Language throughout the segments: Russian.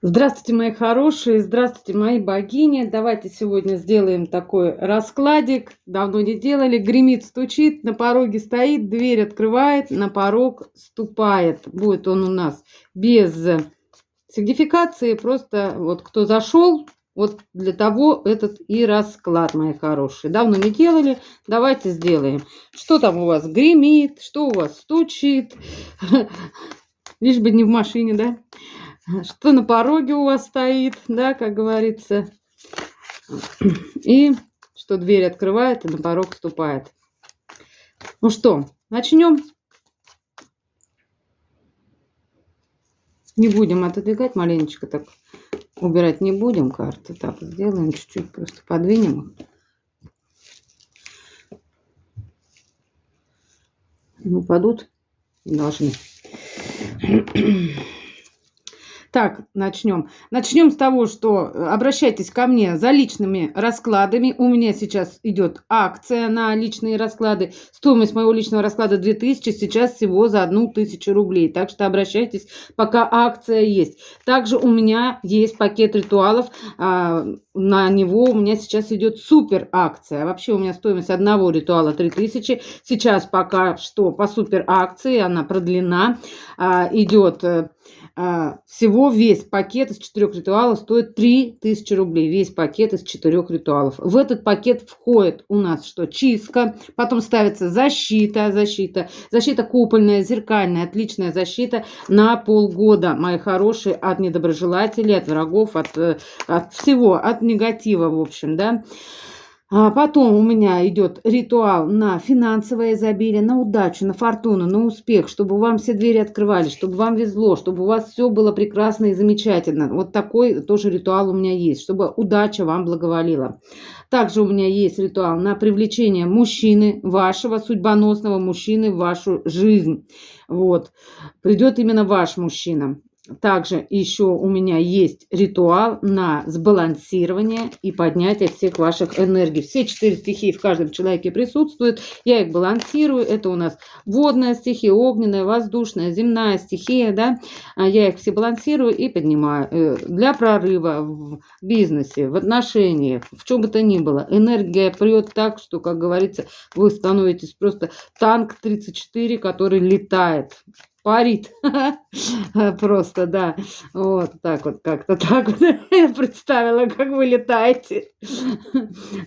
Здравствуйте, мои хорошие, здравствуйте, мои богини. Давайте сегодня сделаем такой раскладик. Давно не делали. Гремит, стучит, на пороге стоит, дверь открывает, на порог ступает. Будет он у нас без сигнификации, просто вот кто зашел, вот для того этот и расклад, мои хорошие. Давно не делали, давайте сделаем. Что там у вас гремит, что у вас стучит, лишь бы не в машине, да? Что на пороге у вас стоит, да, как говорится, и что дверь открывает и на порог вступает. Ну что, начнем. Не будем отодвигать маленечко, так убирать не будем карты. Так, сделаем чуть-чуть, просто подвинем их. Ну, упадут, должны. Так, начнем. Начнем с того, что обращайтесь ко мне за личными раскладами. У меня сейчас идет акция на личные расклады. Стоимость моего личного расклада 2000, сейчас всего за 1000 рублей. Так что обращайтесь, пока акция есть. Также у меня есть пакет ритуалов. На него у меня сейчас идет супер акция. Вообще у меня стоимость одного ритуала 3000. Сейчас пока что по супер акции, она продлена. Идет... Всего весь пакет из 4 ритуалов стоит 3000 рублей. Весь пакет из 4 ритуалов. В этот пакет входит у нас что? Чистка, потом ставится защита купольная, зеркальная, отличная защита на полгода, мои хорошие, от недоброжелателей, от врагов, от всего, от негатива, в общем, да. Потом у меня идет ритуал на финансовое изобилие, на удачу, на фортуну, на успех, чтобы вам все двери открывались, чтобы вам везло, чтобы у вас все было прекрасно и замечательно. Вот такой тоже ритуал у меня есть, чтобы удача вам благоволила. Также у меня есть ритуал на привлечение мужчины, вашего судьбоносного мужчины в вашу жизнь. Вот. Придет именно ваш мужчина. Также еще у меня есть ритуал на сбалансирование и поднятие всех ваших энергий. Все 4 стихии в каждом человеке присутствуют. Я их балансирую. Это у нас водная стихия, огненная, воздушная, земная стихия. Да? Я их все балансирую и поднимаю. Для прорыва в бизнесе, в отношениях, в чем бы то ни было. Энергия прет так, что, как говорится, вы становитесь просто танк 34, который летает. Парит. Просто, да. Вот так вот, как-то так вот я представила, как вы летаете.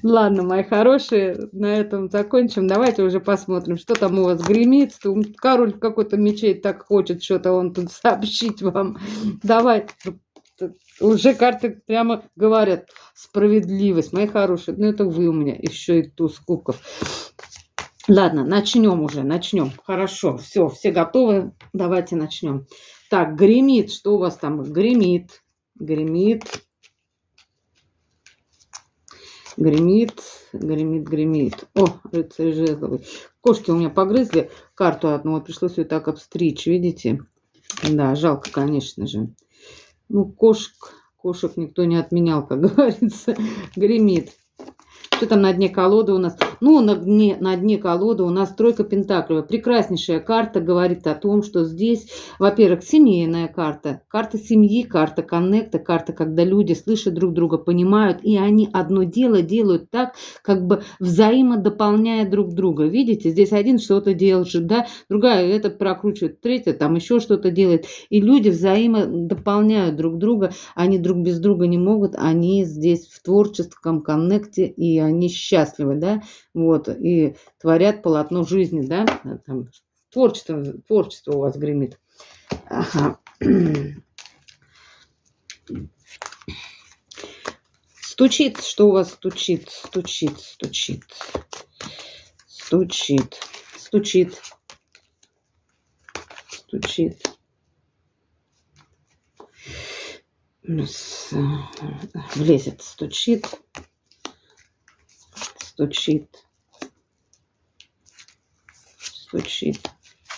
Ладно, мои хорошие, на этом закончим. Давайте уже посмотрим, что там у вас гремит. Король какой-то мечей так хочет что-то он тут сообщить вам. Давай. Уже карты прямо говорят. Справедливость, мои хорошие. Ну, это вы у меня. Еще и туз кубков. Ладно, начнем уже, начнем. Хорошо, все готовы. Давайте начнем. Так, гремит. Что у вас там? Гремит. Гремит. О, рыцарь жезловый. Кошки у меня погрызли карту одну. Вот пришлось ее так обстричь, видите? Да, жалко, конечно же. Ну, кошек никто не отменял, как говорится. Гремит. Что там на дне колоды у нас? Ну, на дне колоды у нас тройка пентаклей. Прекраснейшая карта говорит о том, что здесь, во-первых, семейная карта. Карта семьи, карта коннекта, карта, когда люди слышат друг друга, понимают, и они одно дело делают так, как бы взаимодополняя друг друга. Видите, здесь один что-то делает, да, другая это прокручивает, третья там еще что-то делает. И люди взаимодополняют друг друга, они друг без друга не могут, они здесь в творческом коннекте, и они счастливы, да, вот, и творят полотно жизни, да, там, творчество у вас гремит. Ага. Стучит, что у вас стучит? Стучит. Влезет, стучит.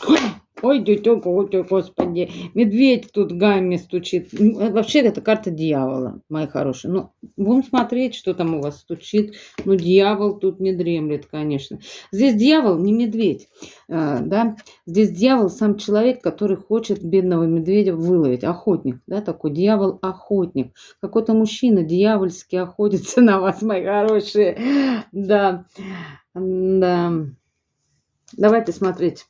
Ой, Ой, тетёнька, ой, господи, медведь тут гамми стучит. Вообще это карта дьявола, мои хорошие. Ну, будем смотреть, что там у вас стучит. Ну, дьявол тут не дремлет, конечно. Здесь дьявол не медведь, да. Здесь дьявол сам человек, который хочет бедного медведя выловить. Охотник, да, такой дьявол-охотник. Какой-то мужчина дьявольски охотится на вас, мои хорошие. Да, да. Давайте смотреть.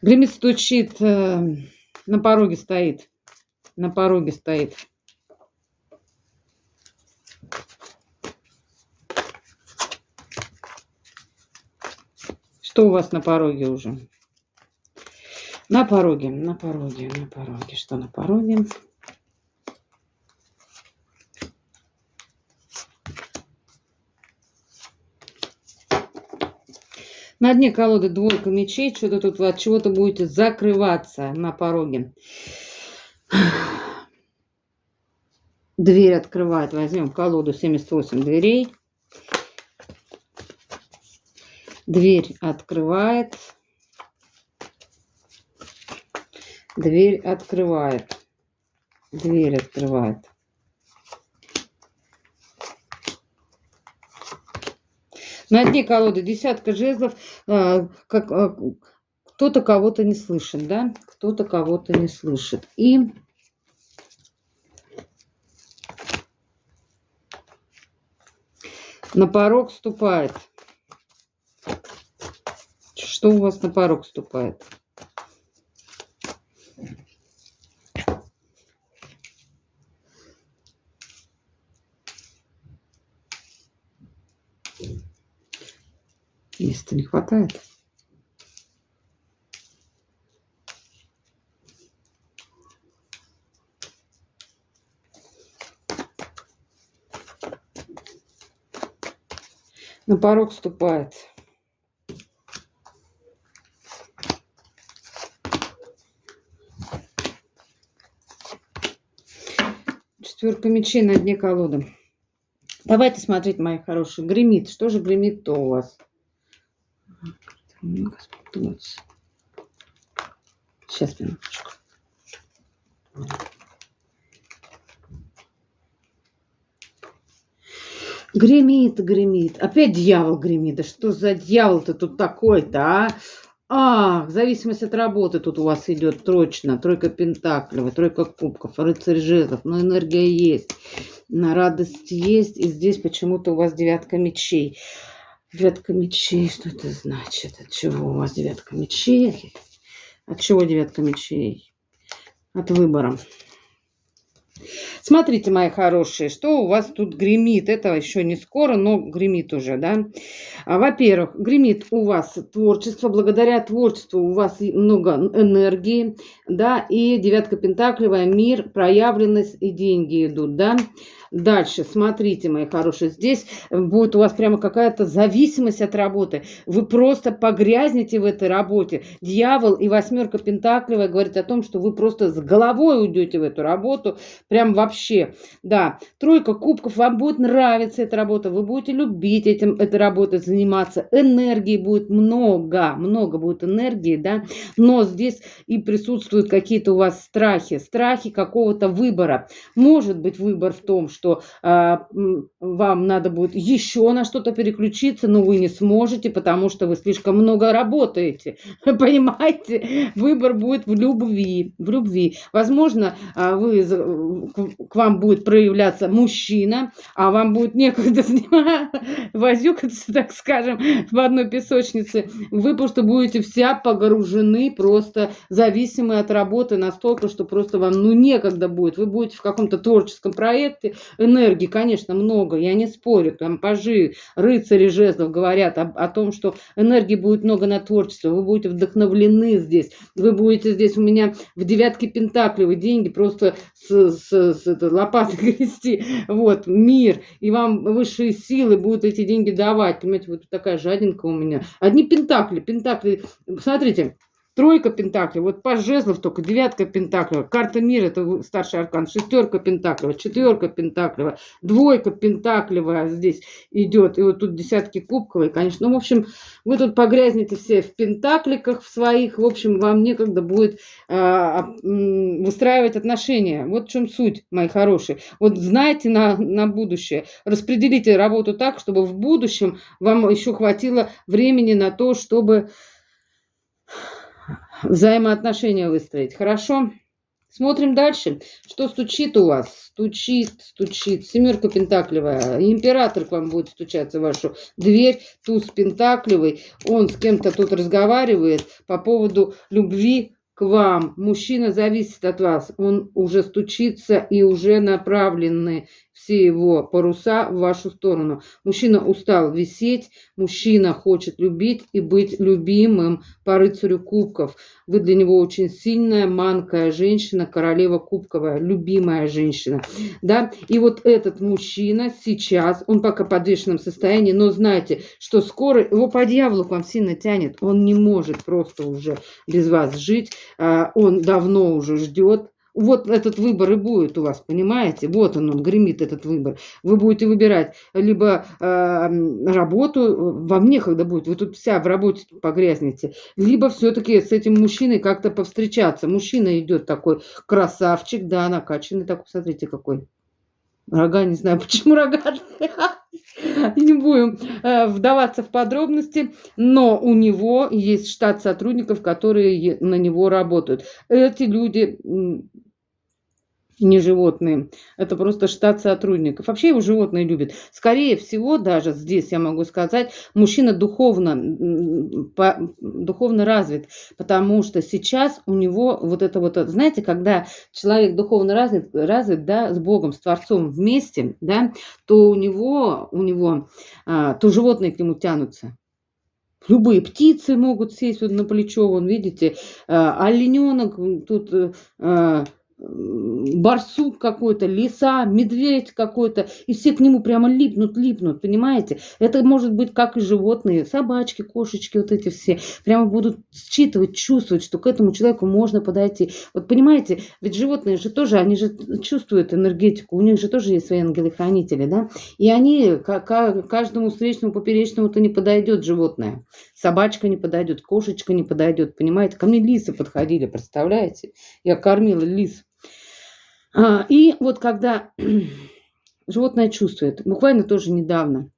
Гремит, стучит, на пороге стоит. На пороге стоит. Что у вас на пороге уже? На пороге, на пороге, на пороге. Что на пороге? На дне колоды двойка мечей. Что-то тут вы от чего-то будете закрываться на пороге. Дверь открывает. Возьмем колоду 78 дверей. Дверь открывает. Дверь открывает. Дверь открывает. На дне колоды десятка жезлов. Кто-то кого-то не слышит, да? Кто-то кого-то не слышит. И на порог ступает. Что у вас на порог ступает? Места не хватает. На порог ступает. Четверка мечей на дне колоды. Давайте смотреть, мои хорошие. Гремит. Что же гремит-то у вас? Сейчас, минуточку. Гремит, гремит. Опять дьявол гремит. Да что за дьявол-то тут такой-то, а? В зависимости от работы тут у вас идет точно. Тройка пентаклей, тройка кубков, рыцарь жезлов. Но энергия есть, радость есть. И здесь почему-то у вас девятка мечей. Девятка мечей, что это значит? От чего у вас девятка мечей? От чего девятка мечей? От выбора. Смотрите, мои хорошие, что у вас тут гремит. Это еще не скоро, но гремит уже, да. Во-первых, гремит у вас творчество. Благодаря творчеству у вас много энергии, да. И девятка пентаклевая, мир, проявленность и деньги идут, да. Дальше, смотрите, мои хорошие, здесь будет у вас прямо какая-то зависимость от работы. Вы просто погрязнете в этой работе. Дьявол и восьмерка пентаклевая говорит о том, что вы просто с головой уйдете в эту работу. Прям вообще, да. Тройка кубков, вам будет нравиться эта работа, вы будете любить этой работой заниматься. Энергии будет много будет энергии, да. Но здесь и присутствуют какие-то у вас страхи какого-то выбора. Может быть выбор в том, что вам надо будет еще на что-то переключиться, но вы не сможете, потому что вы слишком много работаете. Понимаете? Выбор будет в любви. Возможно, к вам будет проявляться мужчина, а вам будет некогда возюкаться, так скажем, в одной песочнице. Вы просто будете вся погружены, просто зависимы от работы настолько, что просто вам некогда будет. Вы будете в каком-то творческом проекте. Энергии, конечно, много, я не спорю. Там пажи, рыцари жезлов говорят о том, что энергии будет много на творчество. Вы будете вдохновлены здесь. Вы будете здесь у меня в девятке пентаклей, деньги просто с лопатой грести. Вот, мир. И вам высшие силы будут эти деньги давать. Понимаете, вот такая жадинка у меня. Одни пентакли. Смотрите. Тройка пентаклей, вот паж жезлов только, девятка пентаклей, карта мира, это старший аркан, шестерка пентаклей, четверка пентаклей, двойка пентаклевая здесь идет, и вот тут десятки кубковые, конечно. Ну, в общем, вы тут погрязнете все в пентакликах в своих, в общем, вам некогда будет выстраивать отношения. Вот в чем суть, мои хорошие. Вот знайте на будущее, распределите работу так, чтобы в будущем вам еще хватило времени на то, чтобы взаимоотношения выстроить. Хорошо? Смотрим дальше. Что стучит у вас? Стучит. Семерка пентаклевая. Император к вам будет стучаться в вашу дверь. Туз пентаклевый. Он с кем-то тут разговаривает по поводу любви к вам. Мужчина зависит от вас. Он уже стучится и уже направлены все его паруса в вашу сторону. Мужчина устал висеть. Мужчина хочет любить и быть любимым по рыцарю кубков. Вы для него очень сильная, манкая женщина, королева кубковая, любимая женщина. Да? И вот этот мужчина сейчас, он пока в подвешенном состоянии, но знайте, что скоро его по дьяволу к вам сильно тянет. Он не может просто уже без вас жить. Он давно уже ждет. Вот этот выбор и будет у вас, понимаете? Вот он гремит, этот выбор. Вы будете выбирать либо работу, вам некогда будет, вы тут вся в работе погрязнете, либо все-таки с этим мужчиной как-то повстречаться. Мужчина идет такой красавчик, да, накачанный такой, смотрите какой. Рога, не знаю, почему рога. Не будем вдаваться в подробности, но у него есть штат сотрудников, которые на него работают. Эти люди не животные, это просто штат сотрудников. Вообще его животные любят. Скорее всего, даже здесь я могу сказать, мужчина духовно развит, потому что сейчас у него вот это вот, знаете, когда человек духовно развит, да, с Богом, с Творцом вместе, да, то у него то животные к нему тянутся. Любые птицы могут сесть вот на плечо, вон, видите, олененок, тут барсук какой-то, лиса, медведь какой-то, и все к нему прямо липнут, понимаете? Это может быть как и животные, собачки, кошечки, вот эти все, прямо будут считывать, чувствовать, что к этому человеку можно подойти. Вот понимаете, ведь животные же тоже, они же чувствуют энергетику, у них же тоже есть свои ангелы-хранители, да? И они, каждому встречному, поперечному-то не подойдет животное. Собачка не подойдет, кошечка не подойдет, понимаете? Ко мне лисы подходили, представляете? Я кормила лис. И вот когда животное чувствует, буквально тоже недавно,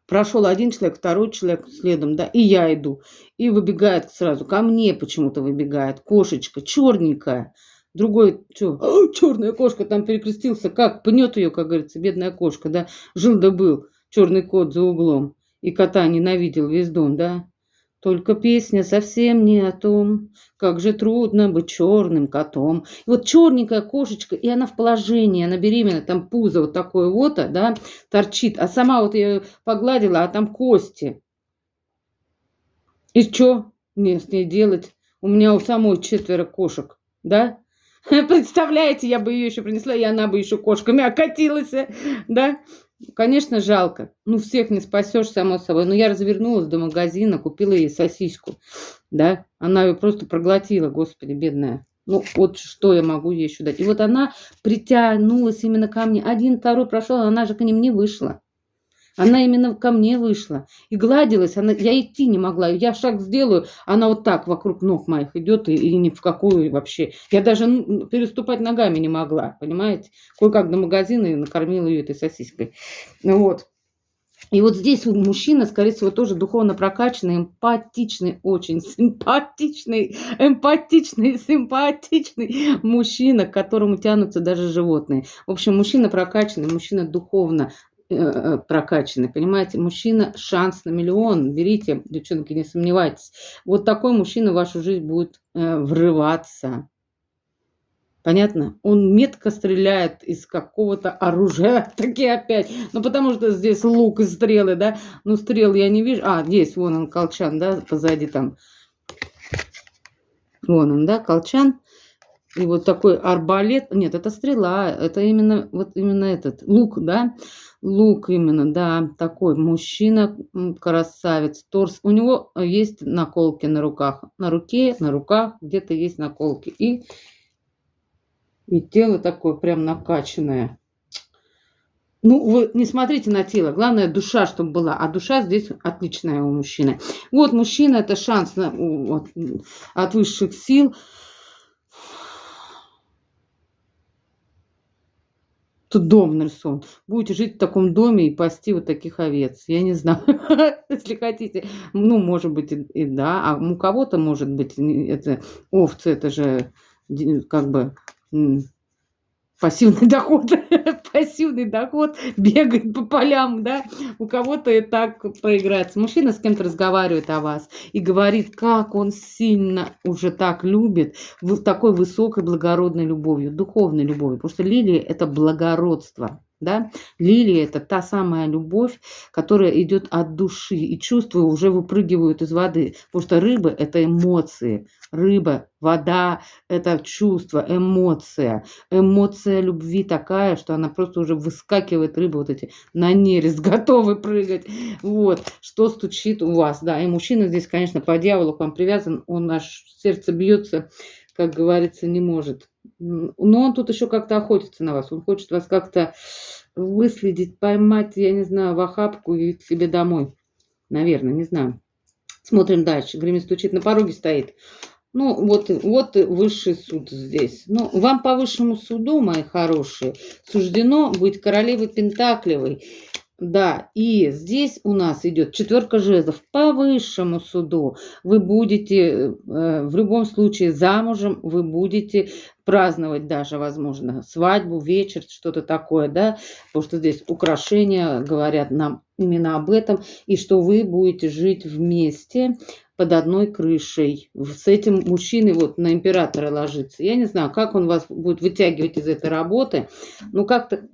прошел один человек, второй человек следом, да, и я иду, и выбегает сразу, ко мне почему-то выбегает кошечка, черненькая, другой, что, черная кошка, там перекрестился, как, пнет ее, как говорится, бедная кошка, да, жил да был черный кот за углом, и кота ненавидел весь дом, да. Только песня совсем не о том, как же трудно быть черным котом. И вот черненькая кошечка, и она в положении, она беременна, там пузо вот такое вот, да, торчит. А сама вот я ее погладила, а там кости. И что мне с ней делать? У меня у самой 4 кошек, да? Представляете, я бы ее еще принесла, и она бы еще кошками окатилась, да? Конечно, жалко. Ну, всех не спасешь, само собой. Но я развернулась до магазина, купила ей сосиску. Да? Она ее просто проглотила, господи, бедная. Ну, вот что я могу ей еще дать. И вот она притянулась именно ко мне. Один, второй прошел, она же к ним не вышла. Она именно ко мне вышла. И гладилась. Я идти не могла. Я шаг сделаю, она вот так вокруг ног моих идет и ни в какую вообще. Я даже переступать ногами не могла, понимаете? Кое-как до магазина и накормила ее этой сосиской. Вот. И вот здесь мужчина, скорее всего, тоже духовно прокачанный, эмпатичный, очень симпатичный мужчина, к которому тянутся даже животные. В общем, мужчина прокачанный, мужчина духовно прокачанный, понимаете, мужчина шанс на миллион, берите, девчонки, не сомневайтесь, вот такой мужчина в вашу жизнь будет врываться, понятно, он метко стреляет из какого-то оружия, таки опять, ну потому что здесь лук и стрелы, да, ну стрел я не вижу, здесь вон он колчан, да, позади там, вон он, да, колчан. И вот такой арбалет. Нет, это стрела. Это именно вот именно этот лук, да? Лук именно, да. Такой мужчина, красавец. Торс. У него есть наколки на руках. На руке, на руках где-то есть наколки. И тело такое прям накачанное. Ну, вы не смотрите на тело, главное душа, чтобы была, а душа здесь отличная у мужчины. Вот мужчина, это шанс вот, от высших сил. Тут дом нарисован. Будете жить в таком доме и пасти вот таких овец. Я не знаю, если хотите. Ну, может быть, и да. А у кого-то, может быть, это овцы, это же как бы пассивный доход, пассивный доход, бегает по полям, да, у кого-то и так проиграется. Мужчина с кем-то разговаривает о вас и говорит, как он сильно уже так любит, такой высокой благородной любовью, духовной любовью, потому что лилия – это благородство. Да? Лилия – это та самая любовь, которая идет от души, и чувства уже выпрыгивают из воды, потому что рыба – это эмоции, рыба, вода – это чувство, эмоция. Эмоция любви такая, что она просто уже выскакивает, рыба вот эти на нерест, готовы прыгать. Вот, что стучит у вас, да. И мужчина здесь, конечно, по дьяволу к вам привязан, он аж сердце бьется, как говорится, не может. Но он тут еще как-то охотится на вас, он хочет вас как-то выследить, поймать, я не знаю, в охапку и к себе домой. Наверное, не знаю. Смотрим дальше. Гремит, стучит, на пороге стоит. Ну, вот и высший суд здесь. Ну, вам по высшему суду, мои хорошие, суждено быть королевой Пентаклевой. Да, и здесь у нас идет четверка жезлов. По высшему суду вы будете в любом случае замужем, вы будете праздновать даже, возможно, свадьбу, вечер, что-то такое, да, потому что здесь украшения говорят нам именно об этом, и что вы будете жить вместе под одной крышей. С этим мужчиной вот на императора ложится. Я не знаю, как он вас будет вытягивать из этой работы, но как-то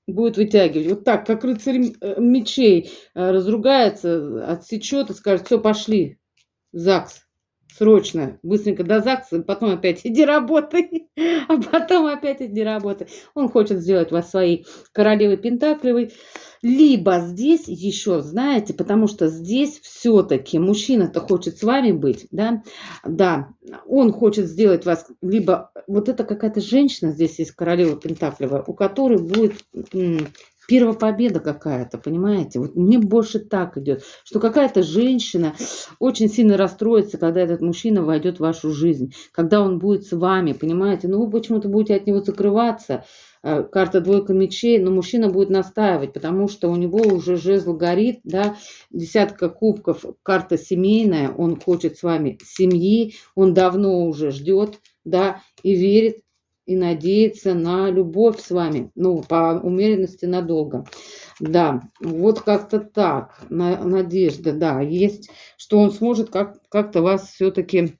будет вытягивать. Вот так, как рыцарь мечей разругается, отсечет и скажет, все, пошли в ЗАГС. Срочно, быстренько до ЗАГСа, потом опять иди работай, а потом опять иди работай. Он хочет сделать вас своей королевой Пентаклевой. Либо здесь еще, знаете, потому что здесь все-таки мужчина-то хочет с вами быть, да, он хочет сделать вас, либо вот это какая-то женщина, здесь есть королева Пентаклева, у которой будет первая победа какая-то, понимаете? Вот мне больше так идет, что какая-то женщина очень сильно расстроится, когда этот мужчина войдет в вашу жизнь, когда он будет с вами, понимаете? Ну, вы почему-то будете от него закрываться, карта двойка мечей, но мужчина будет настаивать, потому что у него уже жезл горит, да, десятка кубков, карта семейная, он хочет с вами семьи, он давно уже ждет, да, и верит, и надеется на любовь с вами, ну, по умеренности надолго. Да, вот как-то так, надежда, да, есть, что он сможет как-то вас все-таки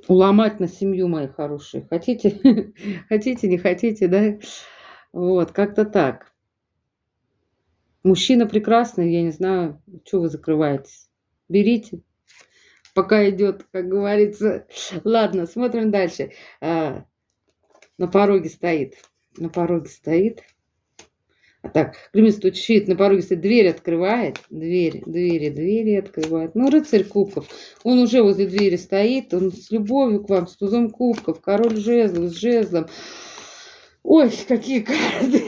уломать на семью, мои хорошие. Хотите? Хотите, не хотите, да? Вот, как-то так. Мужчина прекрасный, я не знаю, что вы закрываетесь. Берите, пока идет, как говорится. Ладно, смотрим дальше. На пороге стоит. На пороге стоит. А так, гремит, стучит, на пороге стоит, дверь открывает. Двери открывает. Ну, рыцарь кубков. Он уже возле двери стоит, он с любовью к вам, с тузом кубков, король жезлов, с жезлом. Ой, какие карты.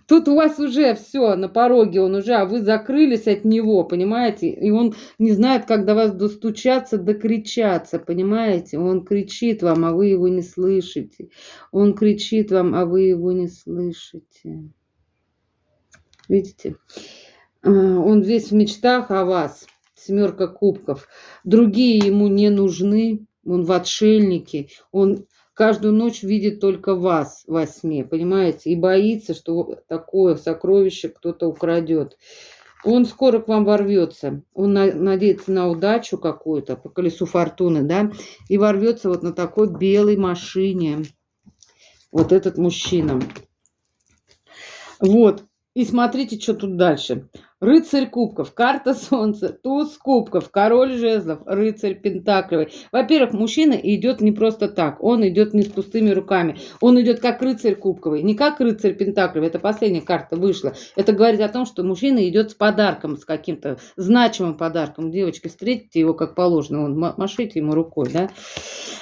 Тут у вас уже все на пороге, он уже, а вы закрылись от него, понимаете? И он не знает, как до вас достучаться, докричаться, понимаете? Он кричит вам, а вы его не слышите. Он кричит вам, а вы его не слышите. Видите? Он весь в мечтах о вас. Семерка кубков. Другие ему не нужны. Он в отшельнике. Он каждую ночь видит только вас во сне, понимаете? И боится, что такое сокровище кто-то украдет. Он скоро к вам ворвется. Он надеется на удачу какую-то, по колесу фортуны, да? И ворвется вот на такой белой машине. Вот этот мужчина. Вот. И смотрите, что тут дальше. Рыцарь кубков, карта солнца, туз кубков, король жезлов, рыцарь пентаклевый. Во-первых, мужчина идет не просто так, он идет не с пустыми руками, он идет как рыцарь кубковый, не как рыцарь пентаклевый, это последняя карта вышла. Это говорит о том, что мужчина идет с подарком, с каким-то значимым подарком. Девочки, встретите его как положено, машите ему рукой, да.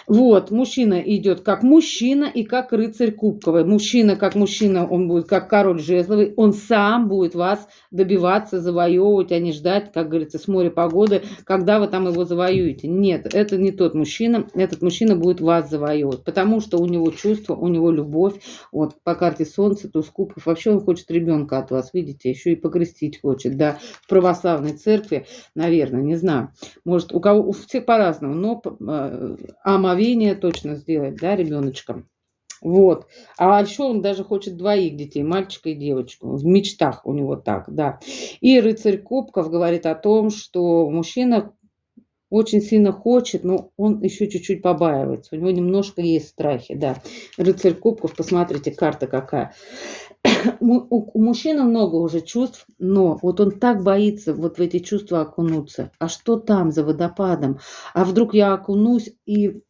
Вот, мужчина идет как мужчина и как рыцарь кубковый. Мужчина как мужчина, он будет как король жезловый, он сам будет вас добиваться, завоевывать, а не ждать, как говорится, с моря погоды, когда вы там его завоюете. Нет, это не тот мужчина, этот мужчина будет вас завоевывать, потому что у него чувства, у него любовь. Вот по карте солнца, туз кубков, вообще он хочет ребенка от вас, видите, еще и покрестить хочет, да, в православной церкви, наверное, не знаю. Может, у всех по-разному, но омовение точно сделать, да, ребеночком. Вот. А еще он даже хочет двоих детей, мальчика и девочку. В мечтах у него так, да. И рыцарь кубков говорит о том, что мужчина очень сильно хочет, но он еще чуть-чуть побаивается. У него немножко есть страхи, да. Рыцарь кубков, посмотрите, карта какая. У мужчины много уже чувств, но вот он так боится вот в эти чувства окунуться. А что там за водопадом? А вдруг я окунусь и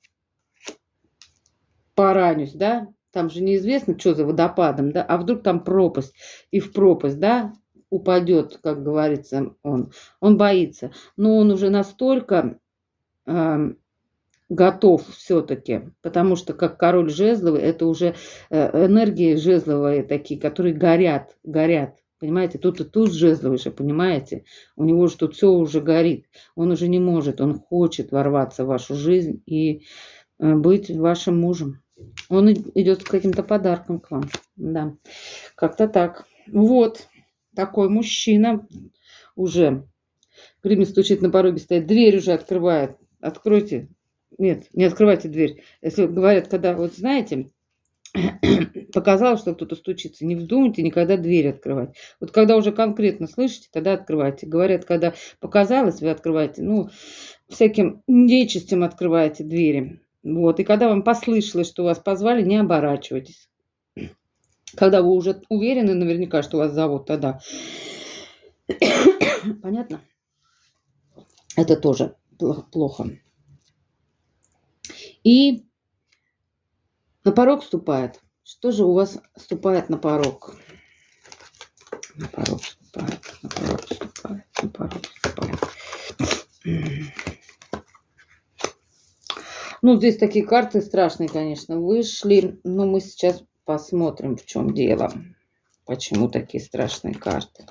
поранюсь, да? Там же неизвестно, что за водопадом, да? А вдруг там пропасть, и в пропасть, да, упадет, как говорится, он. Он боится. Но он уже настолько готов все-таки, потому что как король жезловый, это уже энергии жезловые такие, которые горят, горят. Понимаете, тут и туз жезловый же, понимаете? У него же тут все уже горит. Он уже не может, он хочет ворваться в вашу жизнь и быть вашим мужем. Он идет с каким-то подарком к вам. Да, как-то так. Вот, такой мужчина уже. Грими стучит на пороге, стоит, дверь уже открывает. Откройте. Нет, не открывайте дверь. Если говорят, когда, вот знаете, показалось, что кто-то стучится, не вздумайте никогда дверь открывать. Вот когда уже конкретно слышите, тогда открывайте. Говорят, когда показалось, вы открываете, ну, всяким нечистям открываете двери. Вот, и когда вам послышалось, что вас позвали, не оборачивайтесь. Когда вы уже уверены наверняка, что вас зовут, тогда. Понятно? Это тоже плохо. И на порог вступает. Что же у вас вступает на порог? На порог вступает, на порог вступает, на порог вступает. Ну, здесь такие карты страшные, конечно, вышли. Но мы сейчас посмотрим, в чем дело. Почему такие страшные карты.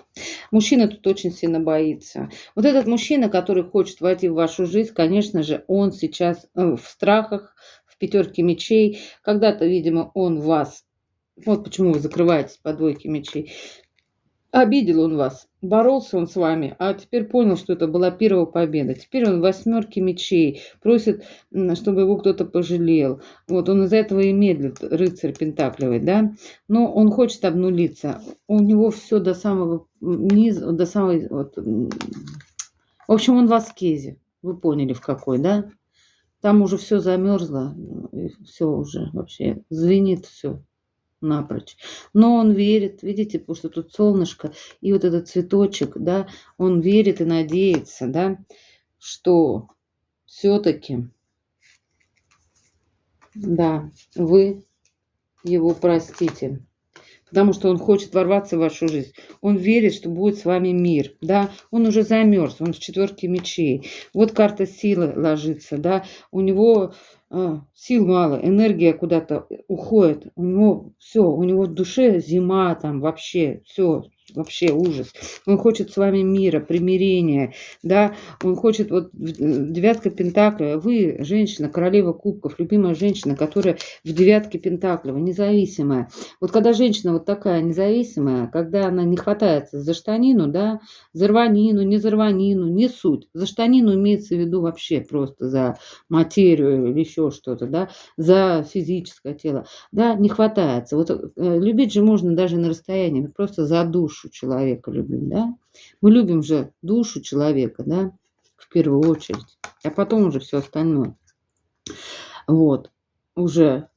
Мужчина тут очень сильно боится. Вот этот мужчина, который хочет войти в вашу жизнь, конечно же, он сейчас в страхах, в пятерке мечей. Когда-то, видимо, он вас, вот почему вы закрываетесь по двойке мечей, обидел он вас, боролся он с вами, а теперь понял, что это была первая победа. Теперь он в восьмерке мечей, просит, чтобы его кто-то пожалел. Вот он из-за этого и медлит, рыцарь пентаклевый, да. Но он хочет обнулиться. У него все до самого низа, до самой... Вот, в общем, он в аскезе. Вы поняли, в какой, да? Там уже все замерзло, все уже вообще звенит все напрочь. Но он верит, видите, потому что тут солнышко и вот этот цветочек, да, он верит и надеется, да, что все-таки, да, вы его простите. Потому что он хочет ворваться в вашу жизнь. Он верит, что будет с вами мир. Да? Он уже замерз, он в четверке мечей. Вот карта силы ложится. Да? У него сил мало, энергия куда-то уходит. У него все, у него в душе зима там вообще, все. Вообще ужас. Он хочет с вами мира, примирения, да, он хочет, вот девятка пентаклей, вы, женщина, королева кубков, любимая женщина, которая в девятке пентаклей, независимая. Вот когда женщина вот такая независимая, когда она не хватается за штанину, да, за рванину, не суть. За штанину имеется в виду вообще просто за материю или еще что-то, да, за физическое тело, да, не хватается. Вот любить же можно даже на расстоянии, просто за душу человека любим, да? Мы любим же душу человека, да, в первую очередь, а потом уже все остальное. Вот, уже.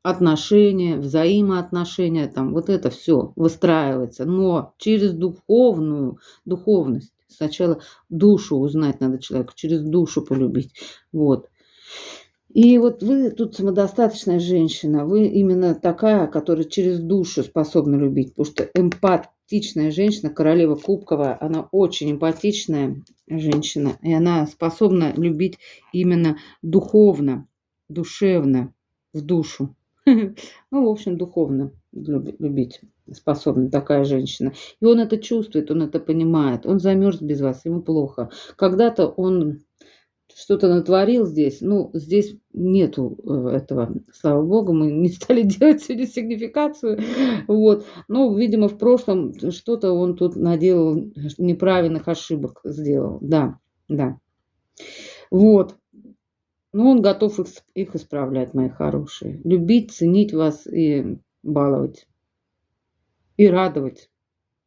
отношения, взаимоотношения, там вот это все выстраивается, но через духовность. Сначала душу узнать надо человека, через душу полюбить. Вот. И вот вы тут самодостаточная женщина, вы именно такая, которая через душу способна любить, потому что эмпатичная женщина, королева кубковая, она очень эмпатичная женщина, и она способна любить именно духовно, душевно, в душу. Ну, в общем, духовно любить способна такая женщина. И он это чувствует, он это понимает, он замерз без вас, ему плохо. Когда-то он что-то натворил здесь. Ну, здесь нету этого, слава богу, мы не стали делать сегодня сигнификацию. Вот. Ну, видимо, в прошлом что-то он тут наделал, неправильных ошибок сделал. Да, да. Вот. Но он готов их исправлять, мои хорошие. Любить, ценить вас и баловать. И радовать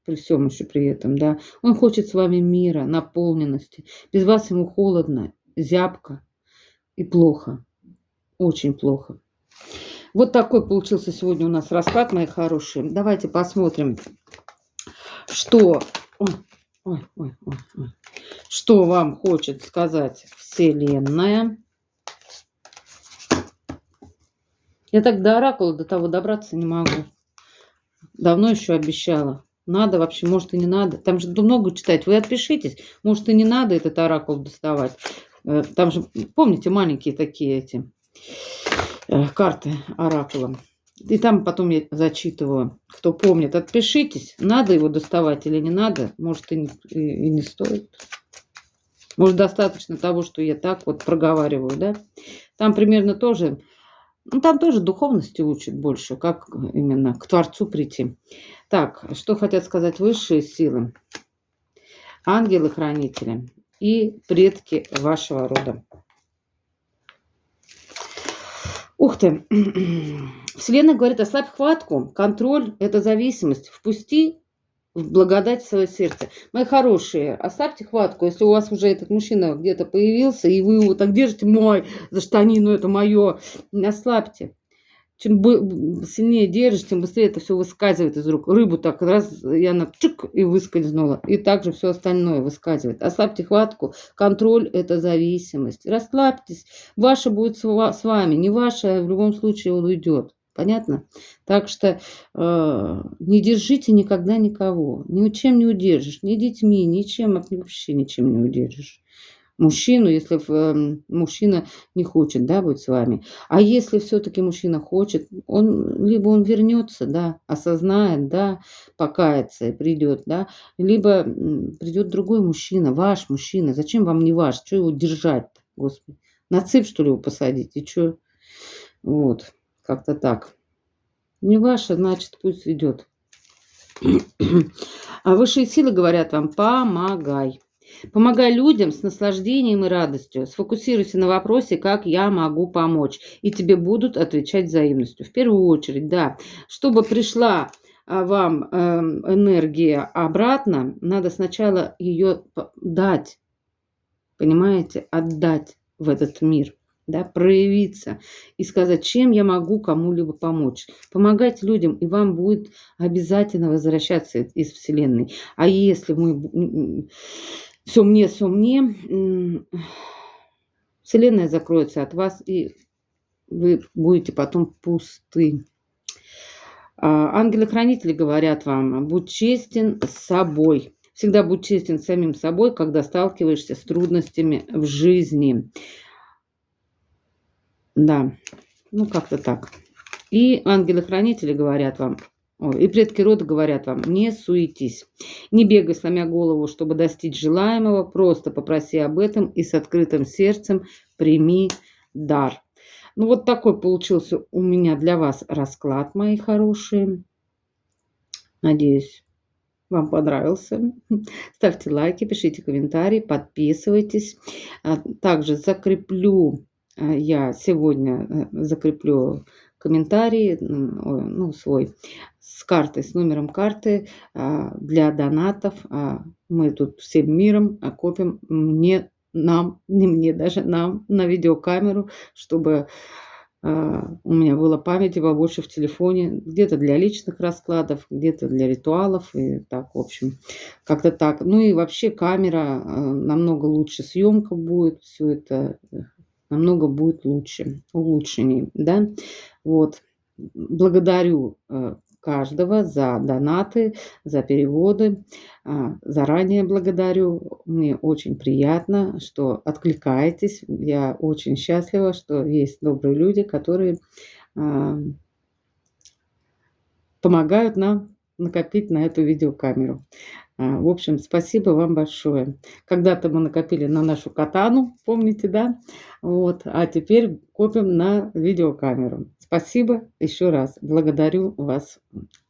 при всем еще при этом, да. Он хочет с вами мира, наполненности. Без вас ему холодно, зябко и плохо. Очень плохо. Вот такой получился сегодня у нас расклад, мои хорошие. Давайте посмотрим, что... Что вам хочет сказать Вселенная. Я так до оракула до того добраться не могу. Давно еще обещала. Надо вообще, может и не надо. Там же много читать. Вы отпишитесь. Может и не надо этот оракул доставать. Там же, помните, маленькие такие эти карты оракула. И там потом я зачитываю. Кто помнит, отпишитесь. Надо его доставать или не надо. Может и не стоит. Может достаточно того, что я так вот проговариваю, да. Там примерно тоже... Ну, там тоже духовности учат больше, как именно к Творцу прийти. Так, что хотят сказать высшие силы, ангелы-хранители и предки вашего рода. Ух ты! Вселенная говорит, ослабь хватку, контроль – это зависимость. Впусти в благодать в свое сердце. Мои хорошие, ослабьте хватку, если у вас уже этот мужчина где-то появился, и вы его так держите, мой, за штанину, это мое, ослабьте. Чем сильнее держишь, тем быстрее это все выскальзывает из рук. Рыбу так раз, и она чик, и выскользнула. И также все остальное выскальзывает. Ослабьте хватку. Контроль – это зависимость. Расслабьтесь. Ваше будет с вами. Не ваше, а в любом случае он уйдет. Понятно? Так что не держите никогда никого. Ничем не удержишь. Ни детьми, ничем, вообще ничем не удержишь. Мужчину, если мужчина не хочет, да, быть с вами. А если все-таки мужчина хочет, либо он вернется, да, осознает, да, покается и придет, да, либо придет другой мужчина, ваш мужчина. Зачем вам не ваш? Что его держать-то, Господи? На цепь, что ли, его посадить? И что? Вот, как-то так. Не ваше, значит, пусть идет. А высшие силы говорят вам, помогай. Помогай людям с наслаждением и радостью. Сфокусируйся на вопросе, как я могу помочь. И тебе будут отвечать взаимностью. В первую очередь, да. Чтобы пришла вам энергия обратно, надо сначала ее дать. Понимаете? Отдать в этот мир. Да, проявиться и сказать, чем я могу кому-либо помочь. Помогать людям, и вам будет обязательно возвращаться из Вселенной. А если мы... Все мне, Вселенная закроется от вас, и вы будете потом пусты. Ангелы-хранители говорят вам, будь честен с собой. Всегда будь честен с самим собой, когда сталкиваешься с трудностями в жизни. Да, ну как-то так. И ангелы-хранители говорят вам, и предки рода говорят вам, не суетись, не бегай, сломя голову, чтобы достичь желаемого, просто попроси об этом и с открытым сердцем прими дар. Ну вот такой получился у меня для вас расклад, мои хорошие. Надеюсь, вам понравился. Ставьте лайки, пишите комментарии, подписывайтесь. Также я сегодня закреплю комментарий, свой с картой, с номером карты для донатов. Мы тут всем миром копим, нам на видеокамеру, чтобы У меня было памяти побольше в телефоне, где-то для личных раскладов, где-то для ритуалов, и так, в общем, как-то так. Ну и вообще камера, намного лучше съемка будет, все это намного будет лучше, улучшений, да. Вот. Благодарю каждого за донаты, за переводы. Заранее благодарю. Мне очень приятно, что откликаетесь. Я очень счастлива, что есть добрые люди, которые а, помогают нам накопить на эту видеокамеру. В общем, спасибо вам большое. Когда-то мы накопили на нашу катану, помните, да? Вот, а теперь копим на видеокамеру. Спасибо еще раз. Благодарю вас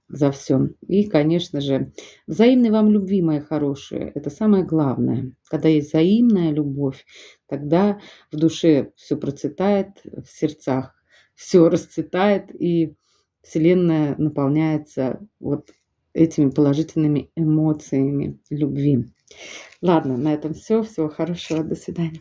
за все. И, конечно же, взаимной вам любви, мои хорошие. Это самое главное. Когда есть взаимная любовь, тогда в душе все процветает, в сердцах все расцветает, и Вселенная наполняется вот этими положительными эмоциями любви. Ладно, на этом все. Всего хорошего. До свидания.